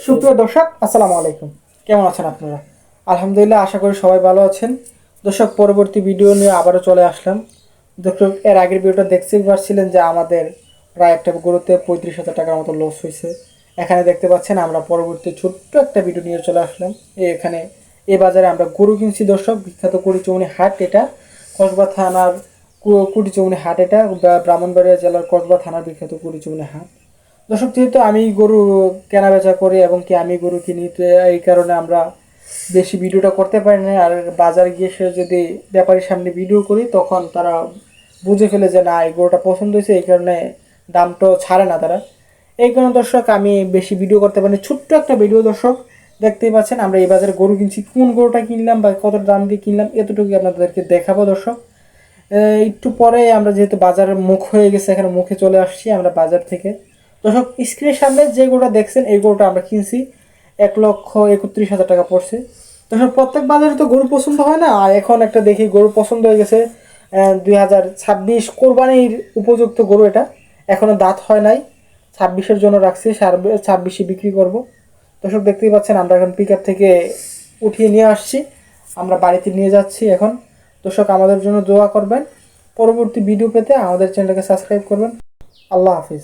সুপ্রিয় দর্শক, আসসালামু আলাইকুম। কেমন আছেন আপনারা? আলহামদুলিল্লাহ, আশা করি সবাই ভালো আছেন। দর্শক, পরবর্তী ভিডিও নিয়ে আবারও চলে আসলাম। দর্শক, এর আগের ভিডিওটা দেখতেই পারছিলেন যে আমাদের প্রায় একটা গরুতে 35,000 টাকার মতো লস হয়েছে। এখানে দেখতে পাচ্ছেন আমরা পরবর্তী ছোট্ট একটা ভিডিও নিয়ে চলে আসলাম। এখানে এই বাজারে আমরা গরু কিনছি দর্শক, বিখ্যাত কুড়িচৌমুনি হাট। এটা কসবা থানার কুড়িচৌমুনি হাট, এটা ব্রাহ্মণবাড়িয়া জেলার কসবা থানার বিখ্যাত কুড়িচৌমুনি হাট। দর্শক, যেহেতু আমি গরু কেনা বেচা করি এবং কি আমি গরু কিনি, তো এই কারণে আমরা বেশি ভিডিওটা করতে পারি না। আর বাজারে গিয়ে সে যদি ব্যাপারীর সামনে ভিডিও করি, তখন তারা বুঝে ফেলে যে না, এই গরুটা পছন্দ হয়েছে, এই কারণে দামটা ছাড়ে না তারা। এই কারণে দর্শক আমি বেশি ভিডিও করতে পারি না। ছোট্ট একটা ভিডিও দর্শক, দেখতেই পাচ্ছেন আমরা এই বাজারে গরু কিনছি, কোন গরুটা কিনলাম বা কত দাম দিয়ে কিনলাম, এতটুকু আপনাদেরকে দেখাবো দর্শক। একটু পরে আমরা যেহেতু বাজারের মুখ হয়ে গেছে, এখানে মুখে চলে আসছি আমরা বাজার থেকে। দর্শক, স্ক্রিনের সামনে যে গরুটা দেখছেন, এই গরুটা আমরা কিনছি 1,31,000 টাকা পড়ছে। দর্শক, প্রত্যেক বাজারে তো গরু পছন্দ হয় না, আর এখন একটা দেখি গরু পছন্দ হয়ে গেছে। 2026 কোরবানির উপযুক্ত গরু এটা, এখনও দাঁত হয় নাই। 26-এর জন্য রাখছি, 26-এ বিক্রি করব। দর্শক, দেখতেই পাচ্ছেন আমরা এখন পিক আপ থেকে উঠিয়ে নিয়ে আসছি, আমরা বাড়িতে নিয়ে যাচ্ছি এখন। দর্শক, আমাদের জন্য দোয়া করবেন। পরবর্তী ভিডিও পেতে আমাদের চ্যানেলকে সাবস্ক্রাইব করবেন। আল্লাহ হাফিজ।